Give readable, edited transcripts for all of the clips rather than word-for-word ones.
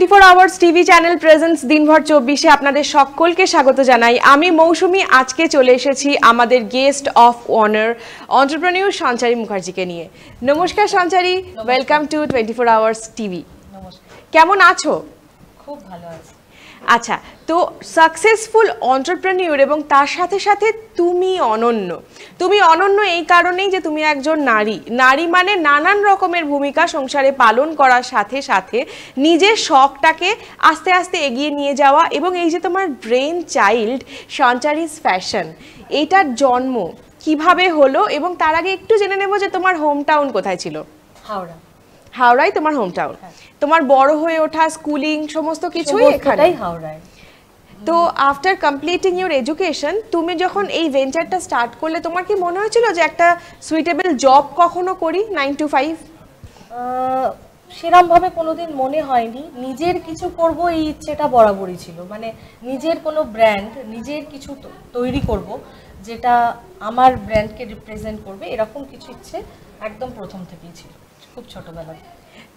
24 hours TV channel presents দিনভর 24-এ আপনাদের সকলকে স্বাগত জানাই। আমি মৌসুমী আজকে চলে এসেছি আমাদের গেস্ট অফ অনার এন্টারপ্রেনিউর সঞ্চারী মুখার্জিকে নিয়ে। নমস্কার সঞ্চারী, ওয়েলকাম টু 24 আওয়ার্স টিভি। নমস্কার। কেমন আছো? খুব ভালো আছি। আচ্ছা, তো সাকসেসফুল এন্টারপ্রেনিউর এবং তার সাথে সাথে তুমি অনন্য এই কারণেই যে তুমি একজন নারী মানে নানান রকমের ভূমিকা সংসারে পালন করার সাথে সাথে নিজের শখটাকে আস্তে আস্তে এগিয়ে নিয়ে যাওয়া, এবং এই যে তোমার ব্রেন চাইল্ড সঞ্চারীজ ফ্যাশন, এইটার জন্ম কিভাবে হলো, এবং তার আগে একটু জেনে নেব যে তোমার হোম টাউন কোথায় ছিল? হাওড়ায় তোমার হোম টাউন। তোমার বড় হয়ে ওঠা, স্কুলিং, সমস্ত কিছুই এখানেই হাওড়ায়। তো আফটার কমপ্লিটিং ইউর এডুকেশন তুমি যখন এই ভেঞ্চারটা স্টার্ট করলে, তোমার কি মনে হয়েছিল যে একটা সুইটেবল জব কখনো করি 9 to 5? সেরকম ভাবে কোনোদিন মনে হয়নি। নিজের কিছু করব এই ইচ্ছেটা বরাবরই ছিল, মানে নিজের কোনো ব্র্যান্ড, নিজের কিছু তৈরি করব যেটা আমার ব্র্যান্ডকে রিপ্রেজেন্ট করবে, এরকম কিছু ইচ্ছে একদম প্রথম থেকেই ছিল, খুব ছোটবেলায়।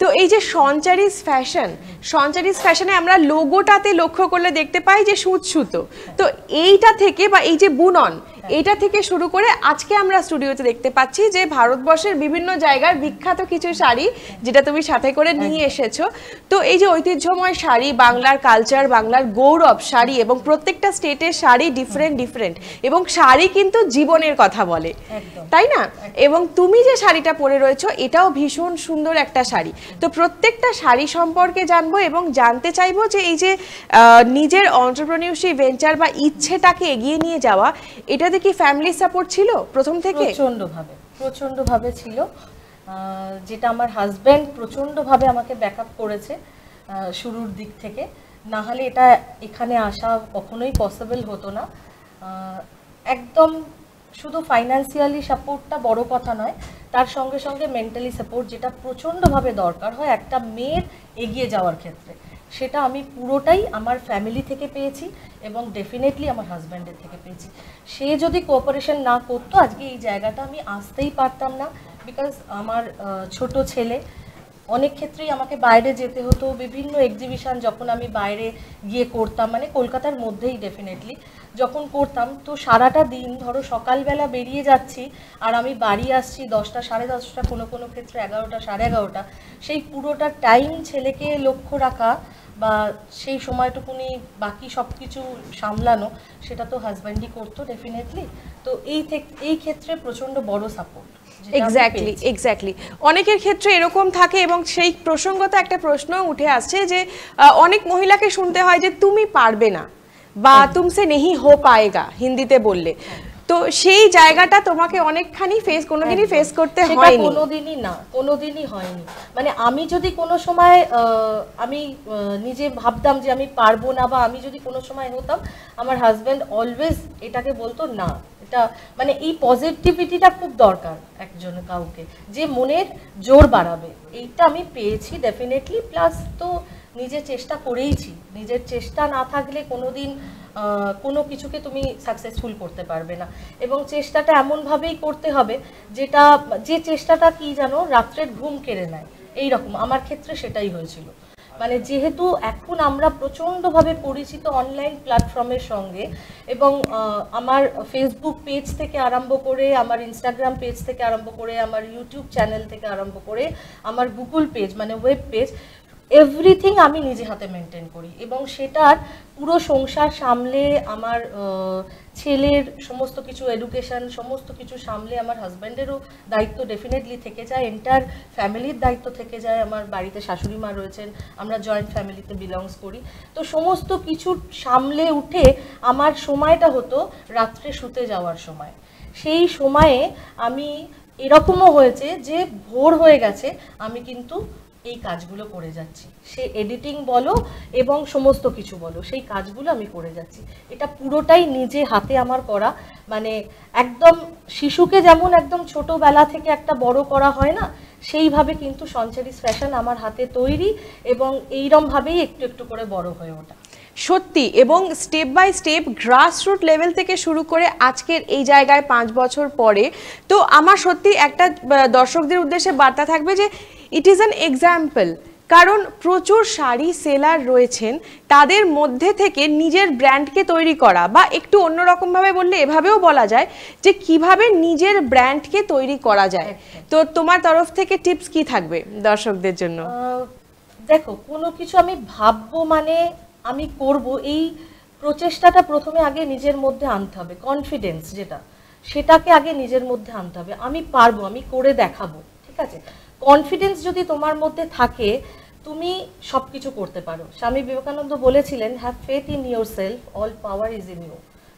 তো এই যে সঞ্চারীজ ফ্যাশনে আমরা লোগোটাতে লক্ষ্য করলে দেখতে পাই যে সুতো, তো এইটা থেকে বা এই যে বুনন, এইটা থেকে শুরু করে আজকে আমরা স্টুডিওতে দেখতে পাচ্ছি যে ভারতবর্ষের বিভিন্ন জায়গার বিখ্যাত কিছু শাড়ি যেটা তুমি সাথে করে নিয়ে এসেছো। তো এই যে ঐতিহ্যময় শাড়ি, বাংলার কালচার, বাংলার গৌরব শাড়ি, এবং প্রত্যেকটা স্টেটের শাড়ি ডিফারেন্ট, এবং শাড়ি কিন্তু জীবনের কথা বলে, তাই না? এবং তুমি যে শাড়িটা পরে রয়েছো এটাও ভীষণ সুন্দর একটা শাড়ি। তো প্রত্যেকটা শাড়ি সম্পর্কে জানবো এবং জানতে চাইবো যে এই যে নিজের এন্টারপ্রেনিউরশিপ ভেঞ্চার বা ইচ্ছেটাকে এগিয়ে নিয়ে যাওয়া, এটাতে কি ফ্যামিলি সাপোর্ট ছিল প্রথম থেকে? প্রচন্ডভাবে ছিল, যেটা আমার হাজব্যান্ড প্রচন্ডভাবে আমাকে ব্যাকআপ করেছে শুরুর দিক থেকে। না হলে এটা এখানে আসা কখনোই পসিবল হতো না। একদম শুধু ফাইন্যান্সিয়ালি সাপোর্টটা বড় কথা নয়, তার সঙ্গে সঙ্গে মেন্টালি সাপোর্ট যেটা প্রচণ্ডভাবে দরকার হয় একটা মেয়ের এগিয়ে যাওয়ার ক্ষেত্রে, সেটা আমি পুরোটাই আমার ফ্যামিলি থেকে পেয়েছি এবং ডেফিনেটলি আমার হাজব্যান্ডের থেকে পেয়েছি। সে যদি কোঅপারেশন না করতো আজকে এই জায়গাটা আমি আসতেই পারতাম না, বিকজ আমার ছোট ছেলে, অনেক ক্ষেত্রেই আমাকে বাইরে যেতে হতো। বিভিন্ন এক্সিবিশন যখন আমি বাইরে গিয়ে করতাম, মানে কলকাতার মধ্যেই ডেফিনেটলি যখন করতাম, তো সারাটা দিন ধরো সকালবেলা বেরিয়ে যাচ্ছি আর আমি বাড়ি আসছি 10টা, 10:30, কোনো ক্ষেত্রে 11টা, 11:30, সেই পুরোটা টাইম ছেলেকে লক্ষ্য রাখা বা সেই সময়টুকুনি বাকি সব কিছু সামলানো, এক্স্যাক্টলি তো হাজব্যান্ডই করতো ডেফিনেটলি। তো এই ক্ষেত্রে প্রচণ্ড বড় সাপোর্ট। এক্স্যাক্টলি অনেকের ক্ষেত্রে এরকম থাকে, এবং সেই প্রসঙ্গত একটা প্রশ্ন উঠে আসছে যে অনেক মহিলাকে শুনতে হয় যে তুমি পারবে না বা তুমসে নেহি হো পায়েগা হিন্দিতে বললে। তো সেই জায়গাটা তোমাকে অনেকখানি কোনোদিনই ফেস করতে হয়নি? কোনোদিনই হয়নি। মানে আমি যদি কোনো সময় আমি নিজে ভাবতাম যে আমি পারবো না, বা আমি যদি কোনো সময় হতাম, আমার হাজব্যান্ড অলওয়েজ এটাকে বলতো না, এটা মানে এই পজিটিভিটিটা খুব দরকার একজন কাউকে, যে মনের জোর বাড়াবে। এইটা আমি পেয়েছি ডেফিনেটলি। প্লাস তো নিজের চেষ্টা করেইছি, নিজের চেষ্টা না থাকলে কোনোদিন কোনো কিছুকে তুমি সাকসেসফুল করতে পারবে না, এবং চেষ্টাটা এমনভাবেই করতে হবে যে চেষ্টাটা কি জানো, রাত্রের ঘুম কেড়ে নেয়, এইরকম আমার ক্ষেত্রে সেটাই হয়েছিল। মানে যেহেতু এখন আমরা প্রচণ্ডভাবে পরিচিত অনলাইন প্ল্যাটফর্মের সঙ্গে, এবং আমার ফেসবুক পেজ থেকে আরম্ভ করে, আমার ইনস্টাগ্রাম পেজ থেকে আরম্ভ করে, আমার ইউটিউব চ্যানেল থেকে আরম্ভ করে, আমার গুগল পেজ মানে ওয়েব পেজ, এভরিথিং আমি নিজে হাতে মেনটেন করি, এবং সেটার পুরো সংসার সামলে, আমার ছেলের সমস্ত কিছু এডুকেশন সমস্ত কিছু সামলে আমার হাজব্যান্ডেরও দায়িত্ব ডেফিনেটলি থেকে যায়, এন্টার ফ্যামিলির দায়িত্ব থেকে যায়। আমার বাড়িতে শাশুড়ি মা রয়েছেন, আমরা জয়েন্ট ফ্যামিলিতে বিলংস করি। তো সমস্ত কিছু সামলে উঠে আমার সময়টা হতো রাত্রে শুতে যাওয়ার সময়। সেই সময়ে আমি এরকমও হয়েছে যে ভোর হয়ে গেছে, আমি কিন্তু এই কাজগুলো করে যাচ্ছি, সে এডিটিং বলো এবং সমস্ত কিছু বলো, সেই কাজগুলো আমি করে যাচ্ছি। এটা পুরোটাই নিজে হাতে আমার করা। মানে একদম শিশুকে যেমন একদম ছোটবেলা থেকে একটা বড় করা হয় না, সেইভাবে কিন্তু সঞ্চারীজ ফ্যাশন আমার হাতে তৈরি, এবং এইরকমভাবেই একটু একটু করে বড় হয়ে ওঠা। সত্যি, এবং step by step grassroot level থেকে শুরু করে আজকের এই জায়গায় 5 বছর পরে, তো আমার সত্যি একটা দর্শকদের উদ্দেশ্যে বার্তা থাকবে যে ইট ইজ অ্যান এক্সাম্পল কারণ প্রচুর শাড়ি সেলার রয়েছেন, তাদের মধ্যে থেকে নিজের ব্র্যান্ডকে তৈরি করা, বা একটু অন্যরকমভাবে বললে এভাবেও বলা যায় যে কিভাবে নিজের ব্র্যান্ডকে তৈরি করা যায়। তো তোমার তরফ থেকে টিপস কি থাকবে দর্শকদের জন্য? দেখো, কোনো কিছু আমি ভাববো মানে আমি করব, এই প্রচেষ্টাটা প্রথমে আগে নিজের মধ্যে আনতে হবে। কনফিডেন্স যেটা, সেটাকে আগে নিজের মধ্যে আনতে হবে। আমি পারবো, আমি করে দেখাবো, ঠিক আছে? কনফিডেন্স যদি তোমার মধ্যে থাকে, তুমি সব কিছু করতে পারো। স্বামী বিবেকানন্দ বলেছিলেন, have faith in yourself, all power is in you.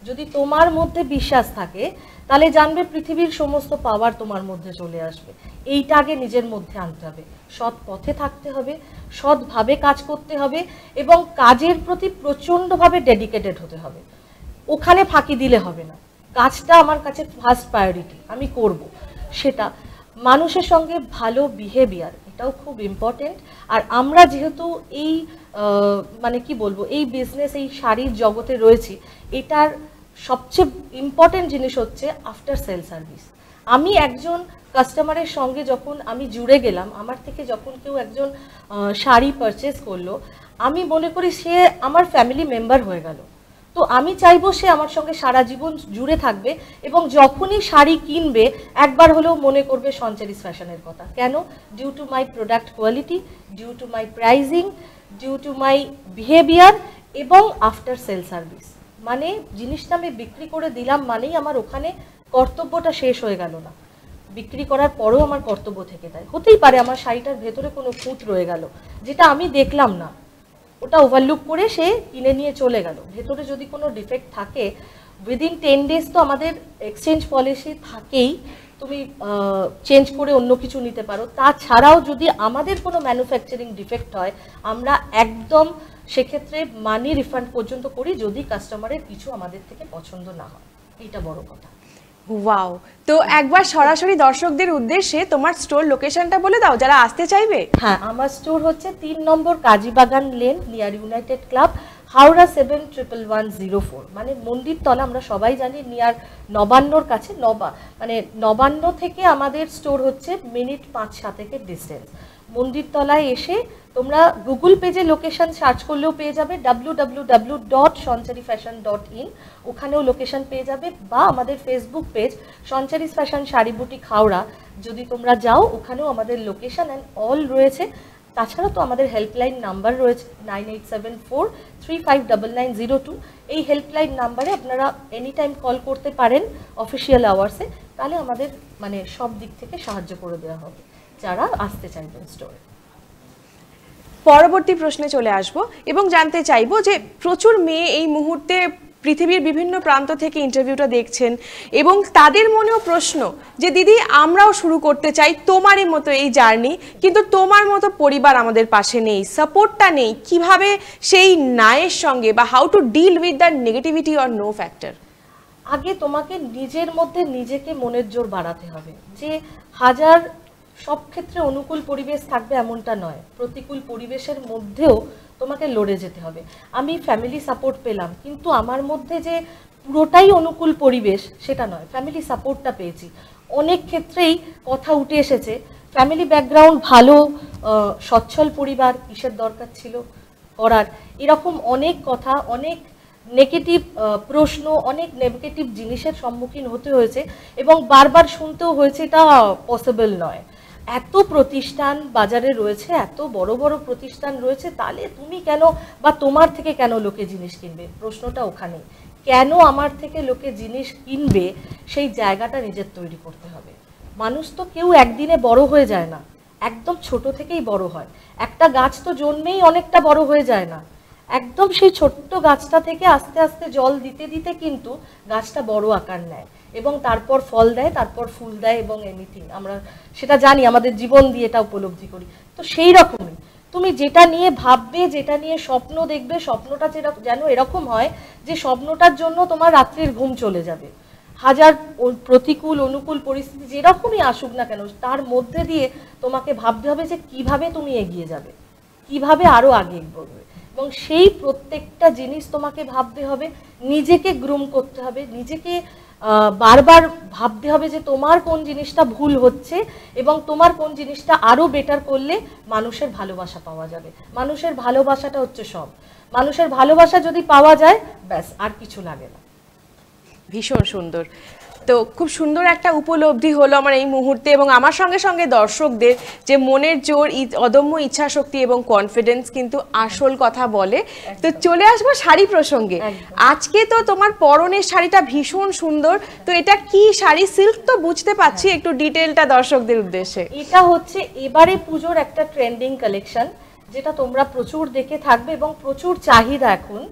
যদি তোমার মধ্যে বিশ্বাস থাকে, তাহলে জানবে পৃথিবীর সমস্ত পাওয়ার তোমার মধ্যে চলে আসবে। এইটা আগে নিজের মধ্যে আনতে হবে। সৎ পথে থাকতে হবে, সৎভাবে কাজ করতে হবে, এবং কাজের প্রতি প্রচণ্ডভাবে ডেডিকেটেড হতে হবে। ওখানে ফাঁকি দিলে হবে না। কাজটা আমার কাছে ফার্স্ট প্রায়োরিটি, আমি করব সেটা। মানুষের সঙ্গে ভালো বিহেভিয়ার, এটাও খুব ইম্পর্টেন্ট। আর আমরা যেহেতু এই মানে কি বলবো, এই বিজনেস, এই শাড়ির জগতে রয়েছি, এটার সবচেয়ে ইম্পর্টেন্ট জিনিস হচ্ছে আফটার সেল সার্ভিস। আমি একজন কাস্টমারের সঙ্গে যখন আমি জুড়ে গেলাম, আমার থেকে যখন কেউ একজন শাড়ি পারচেস করলো, আমি মনে করি সে আমার ফ্যামিলি মেম্বার হয়ে গেল। তো আমি চাইবো সে আমার সঙ্গে সারা জীবন জুড়ে থাকবে, এবং যখনই শাড়ি কিনবে একবার হলেও মনে করবে সঞ্চারিস ফ্যাশনের কথা। কেন? Due to my product quality, due to my pricing, due to my behaviour, এবং আফটার সেল সার্ভিস। মানে জিনিসটা আমি বিক্রি করে দিলাম মানেই আমার ওখানে কর্তব্যটা শেষ হয়ে গেল না। বিক্রি করার পরেও আমার কর্তব্য থেকে যায়। হতেই পারে আমার শাড়িটার ভেতরে কোনো খুঁত রয়ে গেল, যেটা আমি দেখলাম না, ওটা ওভারলুক করে সে কিনে নিয়ে চলে গেল। ভেতরে যদি কোনো ডিফেক্ট থাকে, উইদিন 10 ডেজ তো আমাদের এক্সচেঞ্জ পলিসি থাকেই, তুমি চেঞ্জ করে অন্য কিছু নিতে পারো। তাছাড়াও যদি আমাদের কোনো ম্যানুফ্যাকচারিং ডিফেক্ট হয়, আমরা একদম সেক্ষেত্রে মানি রিফান্ড পর্যন্ত করি, যদি কাস্টমারের কিছু আমাদের থেকে পছন্দ না হয়। এইটা বড় কথা। ওয়াও! তো একবার সরাসরি দর্শকদের উদ্দেশ্যে তোমার স্টোর লোকেশনটা বলে দাও, যারা আসতে চাইবে। হ্যাঁ, আমার স্টোর হচ্ছে 3 নম্বর Kazibagan lane, near united club, Howrah 711104। মানে মন্দিরতলা, আমরা সবাই জানি, নিয়ার নবান্নর কাছে। মানে নবান্ন থেকে আমাদের স্টোর হচ্ছে মিনিট 5-7 ডিস্টেন্স। মন্দিরতলায় এসে তোমরা গুগল পেজে লোকেশন সার্চ করলেও পেয়ে যাবে, www.soncharifashion.in, ওখানেও লোকেশন পেয়ে যাবে। বা আমাদের Facebook page Sancharis fashion sari boutique Howrah, যদি তোমরা যাও, ওখানেও আমাদের লোকেশন অ্যান্ড অল রয়েছে। তাছাড়া তো আমাদের হেল্পলাইন নাম্বার রয়েছে 9874359902। এই হেল্পলাইন নাম্বারে আপনারা এনি টাইম কল করতে পারেন অফিসিয়াল আওয়ার্সে। তাহলে আমাদের মানে সব দিক থেকে সাহায্য করে দেওয়া হবে যারা আসতে চাইবেন স্টোরে। পরবর্তী প্রশ্নে চলে আসব এবং জানতে চাইবো যে প্রচুর মেয়ে এই মুহূর্তে পৃথিবীর বিভিন্ন প্রান্ত থেকে ইন্টারভিউটা দেখছেন, এবং তাদের মনেও প্রশ্ন যে দিদি আমরাও শুরু করতে চাই তোমারই মতো এই জার্নি, কিন্তু তোমার মতো পরিবার আমাদের পাশে নেই, সাপোর্টটা নেই, কিভাবে সেই নায়ের সঙ্গে, বা how to deal with the negativity or no factor? আগে তোমাকে নিজের মধ্যে নিজেকে মনের জোর বাড়াতে হবে যে হাজার সব ক্ষেত্রে অনুকূল পরিবেশ থাকবে এমনটা নয়, প্রতিকূল পরিবেশের মধ্যেও তোমাকে লড়ে যেতে হবে। আমি ফ্যামিলি সাপোর্ট পেলাম, কিন্তু আমার মধ্যে যে পুরোটাই অনুকূল পরিবেশ সেটা নয়, ফ্যামিলি সাপোর্টটা পেয়েছি। অনেক ক্ষেত্রেই কথা উঠে এসেছে, ফ্যামিলি ব্যাকগ্রাউন্ড ভালো, সচ্ছল পরিবার, কিসের দরকার ছিল করার, এরকম অনেক কথা, অনেক নেগেটিভ প্রশ্ন, অনেক নেগেটিভ জিনিসের সম্মুখীন হতে হয়েছে, এবং বারবার শুনতেও হয়েছে এটা পসিবল নয়। এত প্রতিষ্ঠান বাজারে রয়েছে, এত বড় বড় প্রতিষ্ঠান রয়েছে, তাহলে তুমি কেন বা তোমার থেকে কেন লোকে জিনিস কিনবে? প্রশ্নটা ওখানে, কেন আমার থেকে লোকে জিনিস কিনবে সেই জায়গাটা নিজের তৈরি করতে হবে। মানুষ তো কেউ একদিনে বড় হয়ে যায় না, একদম ছোট থেকেই বড় হয়। একটা গাছ তো জন্মেই অনেকটা বড় হয়ে যায় না, একদম সেই ছোট্ট গাছটা থেকে আস্তে আস্তে জল দিতে দিতে কিন্তু গাছটা বড় আকার নেয়, এবং তারপর ফল দেয়, তারপর ফুল দেয়, এবং এনিথিং আমরা সেটা জানি, আমাদের জীবন দিয়ে এটা উপলব্ধি করি। তো সেই রকমই তুমি যেটা নিয়ে ভাববে, যেটা নিয়ে স্বপ্ন দেখবে, স্বপ্নটা যেন এরকম হয় যে স্বপ্নটার জন্য তোমার রাত্রির ঘুম চলে যাবে। হাজার প্রতিকূল অনুকূল পরিস্থিতি যেরকমই আসুক না কেন, তার মধ্যে দিয়ে তোমাকে ভাবতে হবে যে কিভাবে তুমি এগিয়ে যাবে, কিভাবে আরো আগে এগোবে, এবং সেই প্রত্যেকটা জিনিস তোমাকে ভাবতে হবে, নিজেকে গ্রুম করতে হবে, নিজেকে বারবার ভাবতে হবে যে তোমার কোন জিনিসটা ভুল হচ্ছে এবং তোমার কোন জিনিসটা আরো বেটার করলে মানুষের ভালোবাসা পাওয়া যাবে। মানুষের ভালোবাসাটা হচ্ছে সব। মানুষের ভালোবাসা যদি পাওয়া যায় ব্যাস আর কিছু লাগে না। ভীষণ সুন্দর। তো খুব সুন্দর একটা উপলব্ধি হলো আমার এই মুহূর্তে, এবং আমার সঙ্গে সঙ্গে দর্শকদের, যে মনের জোর, অদম্য ইচ্ছা শক্তি এবং কনফিডেন্স কিন্তু আসল কথা বলে। তো চলে আসবো শাড়ি প্রসঙ্গে। আজকে তো তোমার পরনের শাড়িটা ভীষণ সুন্দর, তো এটা কি শাড়ি? সিল্ক তো বুঝতে পারছি, একটু ডিটেলটা দর্শকদের উদ্দেশ্যে। এটা হচ্ছে এবারে পুজোর একটা ট্রেন্ডিং কালেকশন, যেটা তোমরা প্রচুর দেখে থাকবে এবং প্রচুর চাহিদা এখন।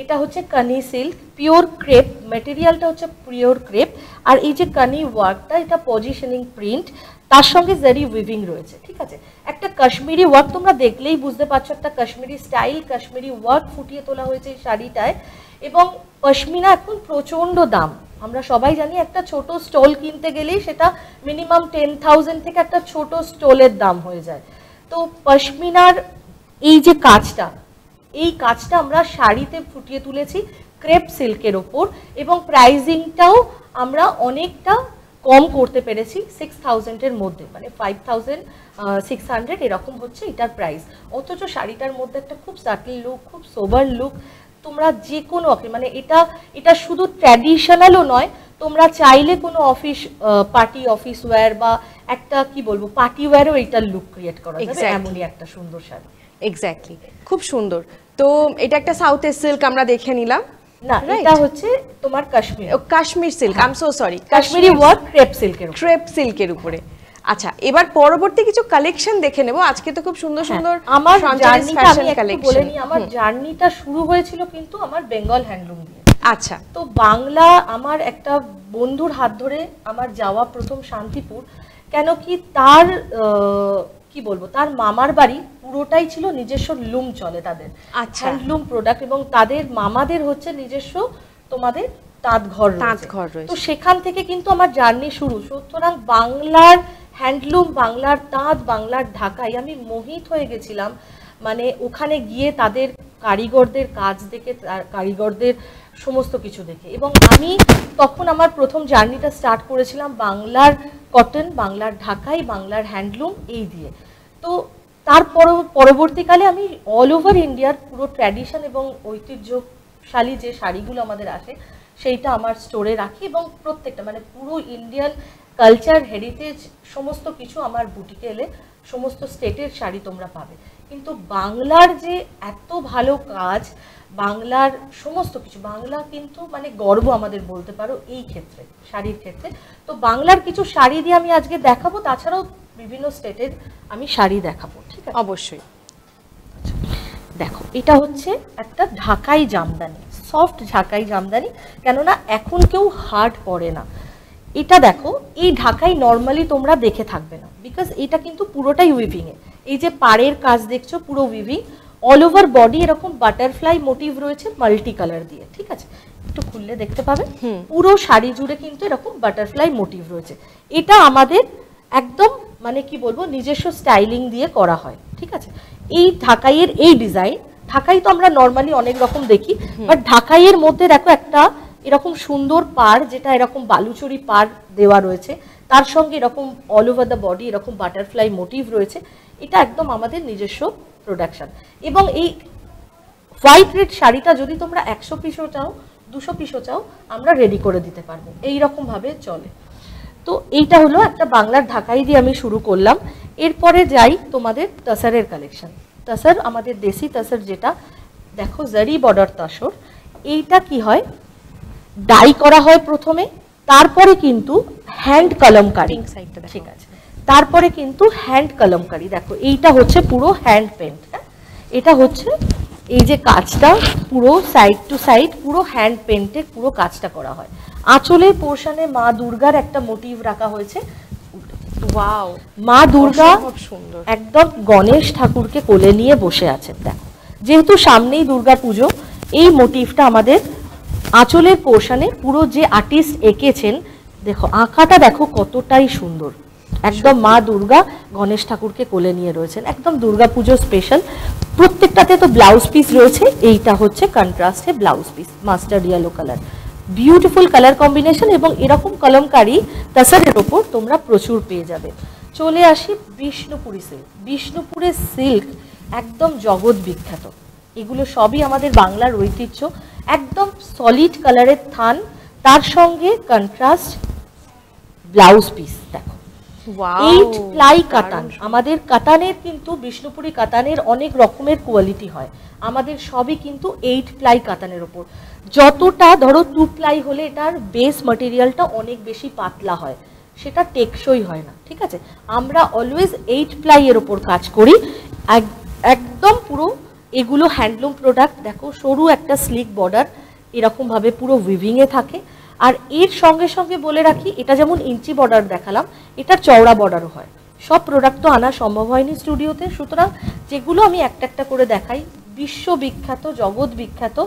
এটা হচ্ছে কানি সিল্ক, পিওর ক্রেপ, ম্যাটেরিয়ালটা হচ্ছে পিওর ক্রেপ। আর এই যে কানি ওয়ার্কটা, এটা পজিশনিং প্রিন্ট, তার সঙ্গে জারি উইভিং রয়েছে, ঠিক আছে। একটা কাশ্মীরি ওয়ার্ক তোমরা দেখলেই বুঝতে পারছো, একটা কাশ্মীরি স্টাইল, কাশ্মীরি ওয়ার্ক ফুটিয়ে তোলা হয়েছে এই শাড়িটায়। এবং পশমিনা এখন প্রচণ্ড দাম, আমরা সবাই জানি। একটা ছোট স্টোল কিনতে গেলেই সেটা মিনিমাম 10,000 থেকে একটা ছোট স্টোলের দাম হয়ে যায়। তো পশমিনার এই যে কাজটা, এই কাজটা আমরা শাড়িতে ফুটিয়ে তুলেছি ক্রেপ সিল্কের ওপর, এবং প্রাইজিংটাও আমরা অনেকটা কম করতে পেরেছি 6,000-এর মধ্যে, মানে 5,600 এরকম হচ্ছে এটার প্রাইস। অথচ শাড়িটার মধ্যে একটা খুব সাটল লুক, খুব সোবার লুক। তোমরা যে কোনো মানে এটা শুধু ট্র্যাডিশনালও নয়, তোমরা চাইলে কোনো অফিস পার্টি, অফিস ওয়্যার বা একটা কি বলবো পার্টি ওয়্যারও এইটার লুক ক্রিয়েট করা যাবে, এমনই একটা সুন্দর শাড়ি। এক্স্যাক্টলি, খুব সুন্দর। তো এটা একটা সাউথের সিল্ক আমরা দেখে নিলাম। না, এটা হচ্ছে তোমার Kashmir, Kashmir silk, I am so sorry, Kashmiri work crepe সিল্কের, ক্রেপ সিল্কের উপরে। আচ্ছা, এবার পরবর্তী কিছু কালেকশন দেখে নেব। আজকে তো খুব সুন্দর সুন্দর আমার জার্নিটা আমি একটু বলে নিই। আমার জার্নিটা শুরু হয়েছিল কিন্তু আমার বেঙ্গল হ্যান্ডলুম দিয়ে। আচ্ছা। তো বাংলা, আমার একটা বন্ধুর হাত ধরে আমার যাওয়া প্রথম শান্তিপুর। কেন কি, তার কি বলবো, তার মামার বাড়ি পুরোটাই ছিল নিজস্ব লুম চলে তাদের, হ্যান্ডলুম প্রোডাক্ট, এবং তাদের মামাদের হচ্ছে নিজস্ব তোমাদের তাঁত ঘর রয়েছে। তো সেখান থেকে কিন্তু আমার জার্নি শুরু। সুতরাং বাংলার হ্যান্ডলুম, বাংলার তাঁত, বাংলার ঢাকাই আমি মোহিত হয়ে গেছিলাম। মানে ওখানে গিয়ে তাদের কারিগরদের কাজ দেখে, কারিগরদের সমস্ত কিছু দেখে। এবং আমি তখন আমার প্রথম জার্নিটা স্টার্ট করেছিলাম বাংলার কটন, বাংলার ঢাকাই, বাংলার হ্যান্ডলুম এই দিয়ে। তো তার পরবর্তীকালে আমি অল ওভার ইন্ডিয়ার পুরো ট্র্যাডিশন এবং ঐতিহ্যশালী যে শাড়িগুলো আমাদের আসে সেইটা আমার স্টোরে রাখি, এবং প্রত্যেকটা মানে পুরো ইন্ডিয়ান কালচার, হেরিটেজ সমস্ত কিছু আমার বুটিকে এলে সমস্ত স্টেটের শাড়ি তোমরা পাবে। কিন্তু বাংলার যে এত ভালো কাজ, বাংলার সমস্ত কিছু, বাংলা কিন্তু মানে গর্ব আমাদের বলতে পারো এই ক্ষেত্রে, শাড়ির ক্ষেত্রে। তো বাংলার কিছু শাড়ি দিয়ে আমি আজকে দেখাবো, তাছাড়াও বিভিন্ন স্টেটের আমি শাড়ি দেখাবো, ঠিক আছে? অবশ্যই। দেখো, এটা হচ্ছে একটা ঢাকাই জামদানি, সফট ঢাকাই জামদানি, কেননা এখন কেউ হার্ড পরে না। এটা দেখো, এই ঢাকাই নর্মালি তোমরা দেখে থাকবে না, বিকজ এটা কিন্তু পুরোটাই উইভিং এ। এই যে পাড়ের কাজ দেখছো, পুরো উইভিং, অল ওভার বডি এরকম বাটারফ্লাই মোটিভ রয়েছে মাল্টি কালার দিয়ে, ঠিক আছে? একটু খুললে দেখতে পাবে, পুরো শাড়ি জুড়ে কিন্তু এরকম বাটারফ্লাই মোটিভ রয়েছে। এটা আমাদের একদম মানে কি বলবো নিজস্ব স্টাইলিং দিয়ে করা হয়, ঠিক আছে? এই ঢাকাইয়ের এই ডিজাইন, ঢাকাই তো আমরা নর্মালি অনেক রকম দেখি, বাট ঢাকাইয়ের মধ্যে দেখো একটা এরকম সুন্দর পাড়, যেটা এরকম বালুচরি পাড় দেওয়া রয়েছে, তার সঙ্গে এরকম অল ওভার দ্য বডি এরকম বাটারফ্লাই মোটিভ রয়েছে। এটা একদম আমাদের নিজস্ব প্রোডাকশন। এবং এই হোয়াইট রেড শাড়িটা যদি তোমরা 100 পিসও চাও, 200 পিসও চাও, আমরা রেডি করে দিতে পারবো, এইরকম ভাবে চলে। তো এইটা হলো একটা বাংলার ঢাকাই দিয়ে আমি শুরু করলাম। এরপরে যাই তোমাদের তসরের কালেকশন। তসর আমাদের দেশি তসর, যেটা দেখো জারি বর্ডার তসর। এইটা কি হয়, ডাই করা হয় প্রথমে, তারপরে কিন্তু হ্যান্ড কলমকারি, ঠিক আছে? তারপরে কিন্তু হ্যান্ড কলমকারি। দেখো, এইটা হচ্ছে পুরো হ্যান্ড পেন্ট। এটা হচ্ছে এই যে কাজটা পুরো সাইড টু সাইড পুরো হ্যান্ড পেন্টে পুরো কাজটা করা হয়। আঁচলের পোর্শনে মা দুর্গার একটা মোটিভ রাখা হয়েছে। ওয়াও, মা দুর্গা খুব সুন্দর, একদম গণেশ ঠাকুরকে কোলে নিয়ে বসে আছেন। দেখো, যেহেতু সামনেই দুর্গা পুজো, এই মোটিভটা আমাদের আঁচলের পোর্শনে পুরো যে আর্টিস্ট এঁকেছেন, দেখো আঁকাটা দেখো কতটাই সুন্দর। একদম মা দুর্গা গণেশ ঠাকুরকে কোলে নিয়ে রয়েছেন, একদম দুর্গা পুজো স্পেশাল। প্রত্যেকটাতে তো ব্লাউজ পিস রয়েছে, এইটা হচ্ছে কন্ট্রাস্টে blouse piece, mustard yellow colour. Beautiful colour combination এবং এরকম কলমকারি তাসারের ওপর তোমরা প্রচুর পেয়ে যাবে। চলে আসি বিষ্ণুপুরি সিল্ক। বিষ্ণুপুরের সিল্ক একদম জগৎ বিখ্যাত, এগুলো সবই আমাদের বাংলার ঐতিহ্য। একদম সলিড কালারের থান, তার সঙ্গে কন্ট্রাস্ট ব্লাউজ পিস। দেখো 8 প্লাই কাতান, আমাদের কাতানের কিন্তু বিষ্ণুপুরি কাতানের অনেক রকমের কোয়ালিটি হয়, আমাদের সবই কিন্তু 8 প্লাই কাতানের ওপর। যতটা ধরো 2 প্লাই হলে এটার বেস ম্যাটেরিয়ালটা অনেক বেশি পাতলা হয়, সেটা টেকসই হয় না, ঠিক আছে। আমরা অলওয়েজ 8 প্লাই এর ওপর কাজ করি, একদম পুরো এগুলো হ্যান্ডলুম প্রোডাক্ট। দেখো সরু একটা স্লিক বর্ডার এরকম ভাবে পুরো উইভিংয়ে থাকে। আর এর সঙ্গে সঙ্গে বলে রাখি, এটা যেমন ইঞ্চি বর্ডার দেখালাম, এটার চওড়া বর্ডারও হয়। সব প্রোডাক্ট তো আনা সম্ভব হয়নি স্টুডিওতে, সুতরাং যেগুলো আমি একটা একটা করে দেখাই। বিশ্ববিখ্যাত জগৎ বিখ্যাত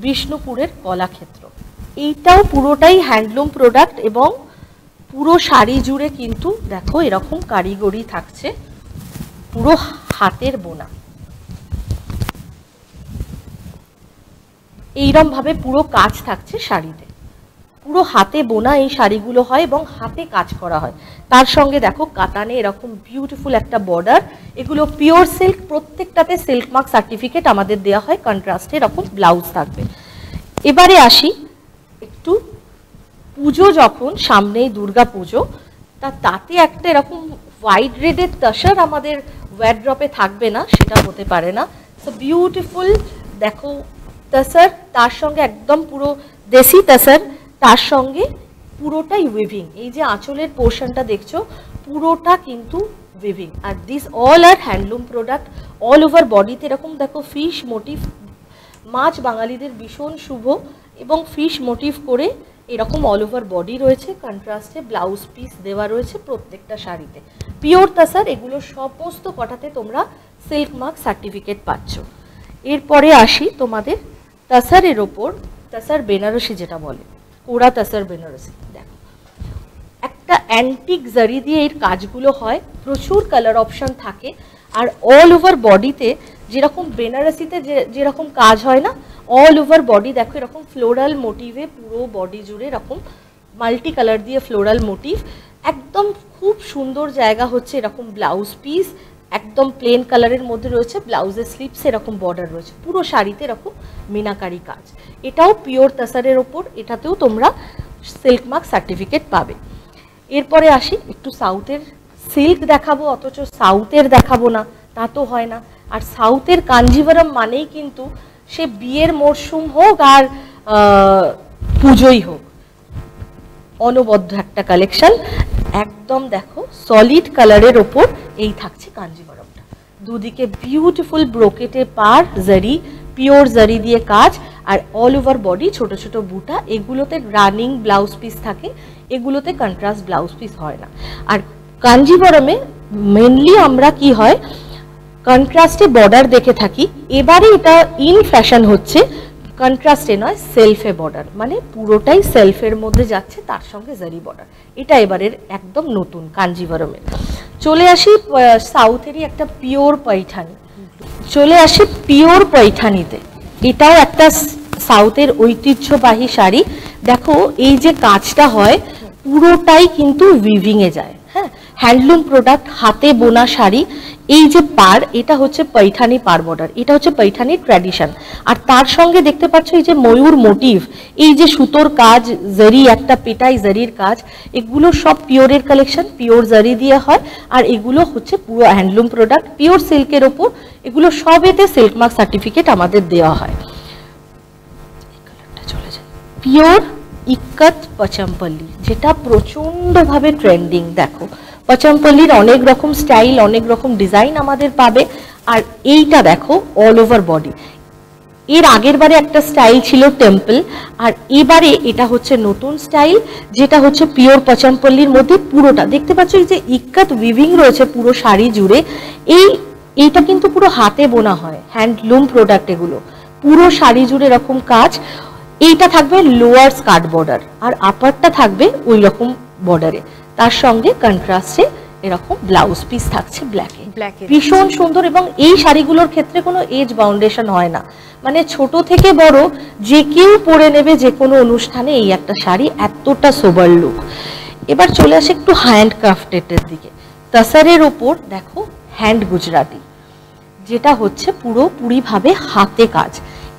বিষ্ণুপুরের কলাক্ষেত্র, এইটাও পুরোটাই হ্যান্ডলুম প্রোডাক্ট এবং পুরো শাড়ি জুড়ে কিন্তু দেখো এরকম কারিগরি থাকছে, পুরো হাতের বোনা। এইরকম ভাবে পুরো কাজ থাকছে শাড়িতে, পুরো হাতে বোনা এই শাড়িগুলো হয় এবং হাতে কাজ করা হয়। তার সঙ্গে দেখো কাতানে এরকম বিউটিফুল একটা বর্ডার। এগুলো পিওর সিল্ক, প্রত্যেকটাতে সিল্ক মার্ক সার্টিফিকেট আমাদের দেওয়া হয়। কন্ট্রাস্টে এরকম ব্লাউজ থাকবে। এবারে আসি একটু পুজো, যখন সামনেই দুর্গা পুজো, তাতে একটা এরকম হোয়াইট রেডের তাসার আমাদের ওয়ারড্রপে থাকবে না, সেটা হতে পারে না। সো বিউটিফুল দেখো তাসার, তার সঙ্গে একদম পুরো দেশি তাসার, তার সঙ্গে পুরোটাই উইভিং। এই যে আঁচলের পোর্শনটা দেখছো পুরোটা কিন্তু উইভিং। আর this all are handloom product. All over বডিতে এরকম দেখো ফিশ মোটিভ, মাছ বাঙালিদের ভীষণ শুভ, এবং ফিশ মোটিভ করে এরকম অল ওভার বডি রয়েছে। কন্ট্রাস্টে ব্লাউজ পিস দেওয়া রয়েছে প্রত্যেকটা শাড়িতে। পিওর তাসার, এগুলো সমস্ত কটাতে তোমরা সিল্ক মার্ক সার্টিফিকেট পাচ্ছ। এরপরে আসি তোমাদের তাসারের ওপর, তাসার বেনারসি যেটা বলে, কোড়া তাসার বেনারসি। দেখো একটা অ্যান্টিক জারি দিয়ে এর কাজগুলো হয়, প্রচুর কালার অপশন থাকে। আর অল ওভার বডিতে যেরকম বেনারসিতে যেরকম কাজ হয় না, অল ওভার বডি দেখো এরকম ফ্লোরাল মোটিভে পুরো বডি জুড়ে এরকম মাল্টি কালার দিয়ে ফ্লোরাল মোটিভ। একদম খুব সুন্দর জায়গা হচ্ছে এরকম ব্লাউজ পিস, একদম প্লেন কালারের মধ্যে রয়েছে, ব্লাউজের স্লিপস এরকম বর্ডার রয়েছে, পুরো শাড়িতে এরকম মিনাকারি কাজ। এটাও পিওর তাসারের ওপর, এটাতেও তোমরা সিল্ক মার্ক সার্টিফিকেট পাবে। এরপরে আসি একটু সাউথের সিল্ক দেখাবো, অথচ সাউথের দেখাবো না, তা তো হয় না। আর সাউথের কাঞ্জিভারম মানেই কিন্তু সে বিয়ের মরশুম হোক আর পুজোই হোক, অনবদ্য একটা কালেকশন। একদম দেখো সলিড কালারের ওপর এই থাকছে কাঞ্জিভারমটা, দুদিকে বিউটিফুল ব্রোকেটে পার জারি, পিওর জারি দিয়ে কাজ, আর অল ওভার বডি ছোট ছোট বুটা। এগুলোতে রানিং ব্লাউজ পিস থাকে, এগুলোতে কন্ট্রাস্ট ব্লাউজ পিস হয় না। আর কাঞ্জিভারমে মেনলি আমরা কি হয় কন্ট্রাস্টে বর্ডার দেখে থাকি, এবারে এটা ইন ফ্যাশন হচ্ছে কন্ট্রাস্টে নয় সেলফে বর্ডার, মানে পুরোটাই সেলফের মধ্যে যাচ্ছে, তার সঙ্গে জারি বর্ডার। এটা এবারের একদম নতুন কাঞ্জিভারমের। চলে আসি সাউথেরই একটা পিওর পৈঠানি, চলে আসি পিওর পৈঠানিতে। এটাও একটা সাউথের ঐতিহ্যবাহী শাড়ি। দেখো এই যে কাজটা হয় পুরোটাই কিন্তু উইভিংয়ে যায়, হ্যাঁ, হ্যান্ডলুম প্রোডাক্ট, হাতে বোনা শাড়ি। এই যে পার, এটা হচ্ছে পৈঠানি পার বর্ডার, এটা হচ্ছে পৈঠানির ট্র্যাডিশন। আর তার সঙ্গে দেখতে পাচ্ছ এই যে ময়ূর মোটিভ, এই যে সুতোর কাজ, জারি, একটা পেটাই জারির কাজ, এগুলো সব পিওরের কালেকশন, পিওর জারি দিয়ে হয়। আর এগুলো হচ্ছে পুরো হ্যান্ডলুম প্রোডাক্ট, পিওর সিল্কের ওপর। এগুলো সবেতে সিল্ক মার্ক সার্টিফিকেট আমাদের দেওয়া হয়। পিওর ইক্কত পচমপল্লি, যেটা প্রচন্ডভাবে ট্রেন্ডিং। দেখো পচমপল্লির অনেক রকম স্টাইল, অনেক রকম ডিজাইন আমাদের পাবে। আর এইটা দেখো অল ওভার বডি। এর আগের বারে একটা স্টাইল ছিল টেম্পল, আর এবারে এটা হচ্ছে নতুন স্টাইল, যেটা হচ্ছে পিওর পচমপল্লির মধ্যে পুরোটা দেখতে পাচ্ছ এই যে ইক্কত উইভিং রয়েছে পুরো শাড়ি জুড়ে। এইটা কিন্তু পুরো হাতে বোনা হয়, হ্যান্ডলুম প্রোডাক্ট এগুলো, পুরো শাড়ি জুড়ে এরকম কাজ। এইটা থাকবে লোয়ার স্কার্ট বর্ডার, আর আপারটা থাকবে ওই রকম বর্ডারে, তার সঙ্গে কন্ট্রাস্টে এরকম ব্লাউজ পিস থাকছে ব্ল্যাকে। ব্ল্যাকে ভীষণ সুন্দর। এবং এই শাড়িগুলোর ক্ষেত্রে কোনো এজ বাউন্ডেশন হয় না, মানে ছোট থেকে বড় যে কেউ পরে নেবে যে কোনো অনুষ্ঠানে এই একটা শাড়ি, এতটা সোবার লুক। এবার চলে আসে একটু হ্যান্ড ক্রাফটেডের দিকে। তাসারের ওপর দেখো হ্যান্ড গুজরাটি, যেটা হচ্ছে পুরোপুরিভাবে হাতে কাজ।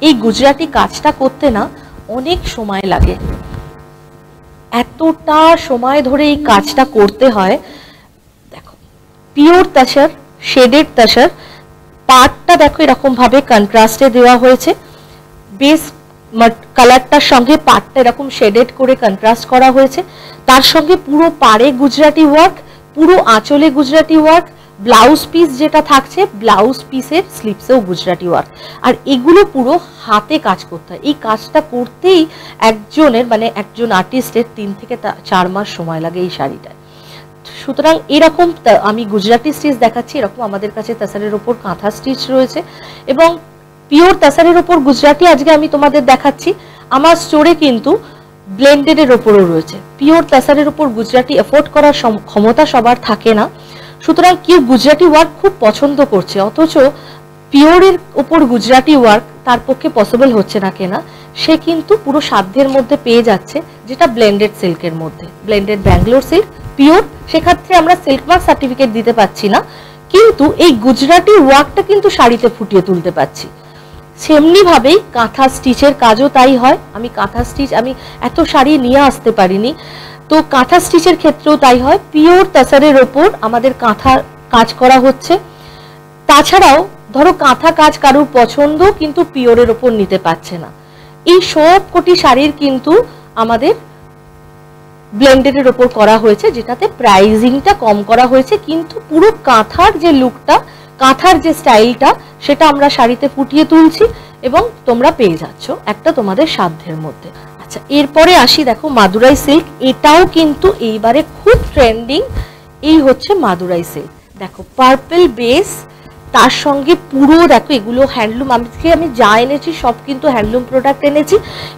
এই গুজরাটি কাজটা করতে না অনেক সময় লাগে, এতটা সময় ধরে এই কাজটা করতে হয়। দেখো পিওর তাসার, শেডেড তাসার, পার্টটা দেখো এরকম ভাবে কন্ট্রাস্টে দেওয়া হয়েছে, বেস কালারটার সঙ্গে পার্টটা এরকম শেডেড করে কন্ট্রাস্ট করা হয়েছে। তার সঙ্গে পুরো পাড়ে গুজরাটি ওয়ার্ক, পুরো আঁচলে গুজরাটি ওয়ার্ক, ব্লাউজ পিস যেটা থাকছে ব্লাউজ পিসের স্লিপসেও গুজরাটি ওয়ার্ক। আর এগুলো পুরো হাতে কাজ করতে হয়। এই কাজটা করতেই একজন আর্টিস্টের 3 থেকে 4 মাস সময় লাগে এই শাড়িটায়। সুতরাং এরকম আমি গুজরাটি স্টিচ দেখাচ্ছি, এরকম আমাদের কাছে তাসারের ওপর কাঁথা স্টিচ রয়েছে এবং পিওর তাসারের ওপর গুজরাটি আজকে আমি তোমাদের দেখাচ্ছি। আমার স্টোরে কিন্তু ব্লেন্ডেডের ওপরও রয়েছে। পিওর তাসারের ওপর গুজরাটি এফোর্ড করার ক্ষমতা সবার থাকে না, সুতরাং কেউ গুজরাটি ওয়ার্ক খুব পছন্দ করছে, অথচ পিওরের ওপর গুজরাটি ওয়ার্ক তার পক্ষে পসিবল হচ্ছে না কেনা, সে কিন্তু পুরো সাধ্যের মধ্যে পেয়ে যাচ্ছে, যেটা ব্লেন্ডেড সিল্কের মধ্যে। ব্লেন্ডেড ব্যাঙ্গালোর সিল্ক পিওর, সেক্ষেত্রে আমরা সিল্ক মার্ক সার্টিফিকেট দিতে পাচ্ছি না, কিন্তু এই গুজরাটি ওয়ার্কটা কিন্তু শাড়িতে ফুটিয়ে তুলতে পাচ্ছি। সেমনি ভাবেই কাঁথা স্টিচের কাজও তাই হয়। আমি কাঁথা স্টিচ আমি এত শাড়ি নিয়ে আসতে পারিনি, তো কাঁথা স্টিচের ক্ষেত্রেও তাই হয়। পিওর তাসারের ওপর আমাদের কাঁথা কাজ করা হচ্ছে। তাছাড়াও ধরো কাঁথা কাজ কারোর পছন্দ কিন্তু পিওরের ওপর নিতে পারছে না, এই সব কোটি শাড়ির কিন্তু আমাদের ব্লেন্ডেডের ওপর করা হয়েছে, যেটাতে প্রাইজিংটা কম করা হয়েছে, কিন্তু পুরো কাঁথার যে লুকটা, কাঁথার যে স্টাইলটা, সেটা আমরা শাড়িতে ফুটিয়ে তুলছি এবং তোমরা পেয়ে যাচ্ছ একটা তোমাদের সাধ্যের মধ্যে। আচ্ছা, এরপরে আসি, দেখো মাদুরাই সিল্ক, এটাও কিন্তু এইবারে খুব ট্রেন্ডিং। এই হচ্ছে মাদুরাই সিল্ক, দেখো পার্পল বেস, তার সঙ্গে পুরো দেখো এগুলো হ্যান্ডলুম, আমি যা এনেছি সব কিন্তু হ্যান্ডলুম প্রোডাক্ট এনেছি,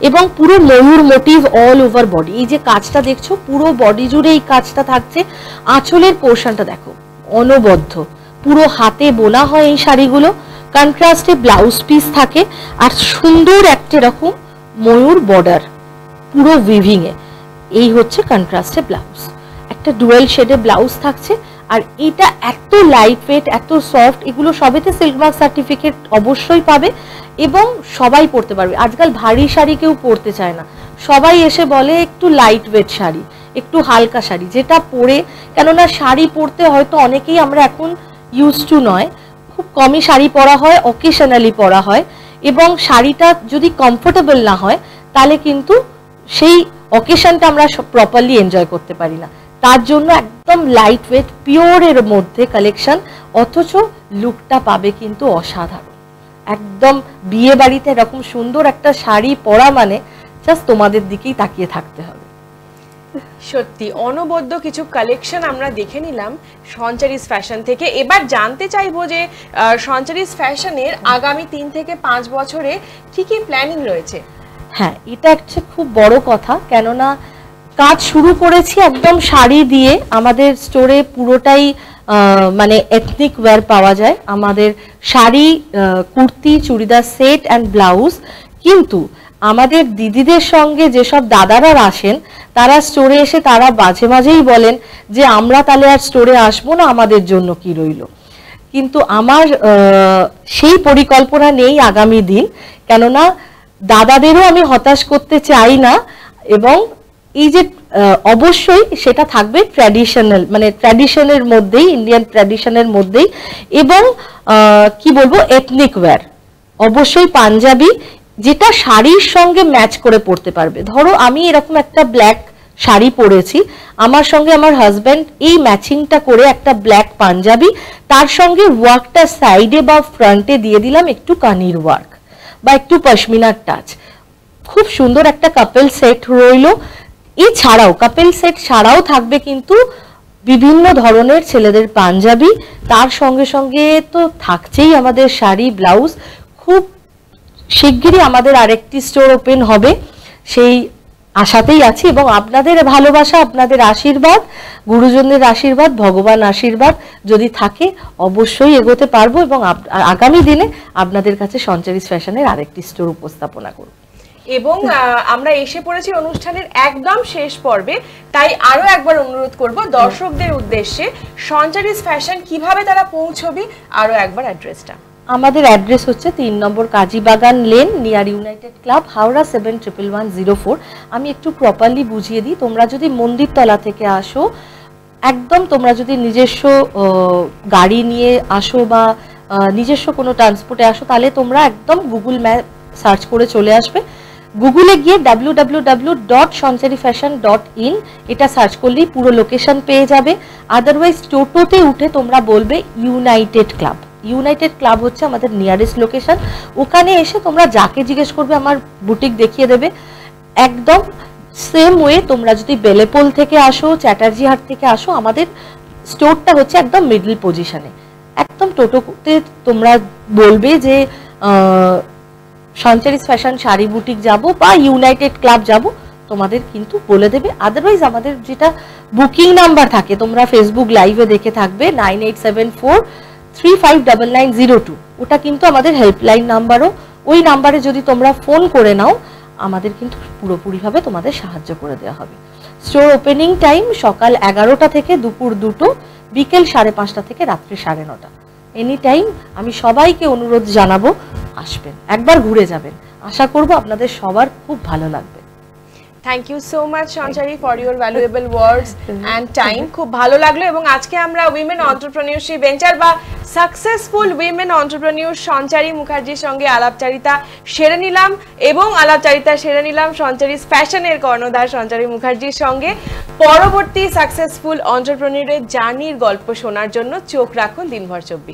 এবং পুরো ময়ূর মোটিভ অল ওভার বডি। এই যে কাজটা দেখছো পুরো বডি জুড়ে এই কাজটা থাকছে। আঁচলের পোর্শনটা দেখো অনবদ্য, পুরো হাতে বোনা হয় এই শাড়িগুলো। কন্ট্রাস্টে ব্লাউজ পিস থাকে আর সুন্দর একটা এরকম ময়ূর বর্ডার পুরো উইভিং এ। এই হচ্ছে কন্ট্রাস্টে ব্লাউজ, একটা ডুয়েল শেডে ব্লাউজ থাকছে। আর এটা এত লাইট ওয়েট, এত সফট, এগুলো সবেতে সিল্ক মার্ক সার্টিফিকেট অবশ্যই পাবে এবং সবাই পরতে পারবে। আজকাল ভারী শাড়ি কেউ পরতে চায় না, সবাই এসে বলে একটু লাইট ওয়েট শাড়ি, একটু হালকা শাড়ি, যেটা পরে, কেননা শাড়ি পরতে হয়তো অনেকেই আমরা এখন ইউজ টু নয়, খুব কমই শাড়ি পরা হয়, অকেশনালি পরা হয়, এবং শাড়িটা যদি কমফোর্টেবল না হয় তাহলে কিন্তু সেই অকেশনটা আমরা প্রপারলি এনজয় করতে পারি না। তার জন্য একদম লাইট ওয়েট পিওরের মধ্যে কালেকশন, অথচ লুকটা পাবে কিন্তু অসাধারণ। একদম বিয়ে বাড়িতে এরকম সুন্দর একটা শাড়ি পরা মানে জাস্ট তোমাদের দিকেই তাকিয়ে থাকতে হবে। সত্যি অনবদ্য কিছু কালেকশন আমরা দেখে নিলাম সঞ্চারিস ফ্যাশন থেকে। এবার জানতে চাইবো যে সঞ্চারিস ফ্যাশনের আগামী 3 থেকে 5 বছরে কি কি প্ল্যানিং রয়েছে? হ্যাঁ, এটা একটা খুব বড় কথা, কেননা কাজ শুরু করেছি একদম শাড়ি দিয়ে। আমাদের স্টোরে পুরোটাই মানে এথনিক ওয়্যার পাওয়া যায়, আমাদের sari, kurti, churidar set and blouse. কিন্তু আমাদের দিদিদের সঙ্গে যেসব দাদারা আসেন, তারা স্টোরে এসে তারা মাঝে মাঝেই বলেন যে আমরা তাহলে আর স্টোরে আসবো না, আমাদের জন্য কি রইল। কিন্তু আমার সেই পরিকল্পনা নেই আগামী দিন, কেননা দাদাদেরও আমি হতাশ করতে চাই না, এবং এই যে অবশ্যই সেটা থাকবে ট্র্যাডিশনাল, মানে ট্র্যাডিশনের মধ্যেই, ইন্ডিয়ান ট্র্যাডিশনের মধ্যেই, এবং কি বলবো এথনিক ওয়্যার, অবশ্যই পাঞ্জাবি, যেটা শাড়ির সঙ্গে ম্যাচ করে পরতে পারবে। ধরো আমি এরকম একটা ব্ল্যাক শাড়ি পরেছি, আমার সঙ্গে আমার হাজব্যান্ড এই ম্যাচিংটা করে একটা ব্ল্যাক পাঞ্জাবি, তার সঙ্গে ওয়ার্কটা সাইডে বা ফ্রন্টে দিয়ে দিলাম একটু কানির ওয়ার্ক বা একটু পশমিনার টাচ, খুব সুন্দর একটা কাপল সেট রইল। এছাড়াও কাপল সেট ছাড়াও থাকবে কিন্তু বিভিন্ন ধরনের ছেলেদের পাঞ্জাবি, তার সঙ্গে সঙ্গে তো থাকছেই আমাদের শাড়ি, ব্লাউজ। খুব শিগগিরই আমাদের আরেকটি স্টোর ওপেন হবে, সেই আশাতেই আছি, এবং আপনাদের ভালোবাসা, আপনাদের আশীর্বাদ, গুরুজনদের আশীর্বাদ, ভগবান আশীর্বাদ যদি থাকে অবশ্যই এগোতে পারবো, এবং আগামী দিনে আপনাদের কাছে সঞ্চারিস ফ্যাশনের আরেকটি স্টোর উপস্থাপনা করব। এবং আমরা এসে পড়েছি অনুষ্ঠানের একদম শেষ পর্বে, তাই আরো একবার অনুরোধ করব দর্শকদের উদ্দেশ্যে, সঞ্চারিস ফ্যাশন কিভাবে তারা পৌঁছবে, আরো একবার অ্যাড্রেসটা। আমাদের অ্যাড্রেস হচ্ছে 3 নম্বর Kazibagan lane, near united club, Howrah 711104। আমি একটু প্রপারলি বুঝিয়ে দিই। তোমরা যদি মন্দিরতলা থেকে আসো, একদম তোমরা যদি নিজস্ব গাড়ি নিয়ে আসো বা নিজস্ব কোনো ট্রান্সপোর্টে আসো, তাহলে তোমরা একদম গুগল ম্যাপ সার্চ করে চলে আসবে। গুগলে গিয়ে www.soncharifashion.in এটা সার্চ করলেই পুরো লোকেশন পেয়ে যাবে। আদারওয়াইজ টোটোতে উঠে তোমরা বলবে ইউনাইটেড ক্লাব। ইউনাইটেড ক্লাব হচ্ছে আমাদের নিয়ারেস্ট লোকেশন। ওখানে এসে তোমরা যাকে জিজ্ঞেস করবে আমার বুটিক দেখিয়ে দেবে। একদম সেম ওয়ে তোমরা যদি বেলেপোল থেকে আসো, চ্যাটার্জি হাট থেকে আসো, আমাদের স্টোরটা হচ্ছে একদম মিডল পজিশনে। একদম টোটোতে তোমরা বলবে যে সঞ্চারিস ফ্যাশন শাড়ি বুটিক যাব বা ইউনাইটেড ক্লাব যাব, তোমাদের কিন্তু বলে দেবে। আদারওয়াইজ আমাদের যেটা বুকিং নাম্বার থাকে, তোমরা ফেসবুক লাইভে দেখে থাকবে 9874359902, ওটা কিন্তু আমাদের হেল্পলাইন নাম্বারও। ওই নাম্বারে যদি তোমরা ফোন করে নাও, আমাদের কিন্তু পুরোপুরিভাবে তোমাদের সাহায্য করে দেওয়া হবে। স্টোর ওপেনিং টাইম সকাল 11টা থেকে দুপুর 2টো, বিকেল 5:30 থেকে রাত্রি 9:30। এনি টাইম আমি সবাইকে অনুরোধ জানাবো, আসবেন, একবার ঘুরে যাবেন। আশা করব আপনাদের সবার খুব ভালো লাগবে। Thank you so much Sanchari for your valuable words and time. খুব ভালো লাগলো। এবং আজকে আমরা উইমেন অন্টারপ্রেনিউরশিপ ভেঞ্চার বা সাকসেসফুল উইমেন অন্টারপ্রেনিউর সঞ্চারি মুখার্জির সঙ্গে আলাপচারিতা সেরে নিলাম, এবং আলাপচারিতা সেরে নিলাম সঞ্চারিস ফ্যাশনের কর্ণধার সঞ্চারি মুখার্জির সঙ্গে। পরবর্তী সাকসেসফুল অন্টারপ্রেনিউরের জার্নির গল্প শোনার জন্য চোখ রাখুন দিনভর 24।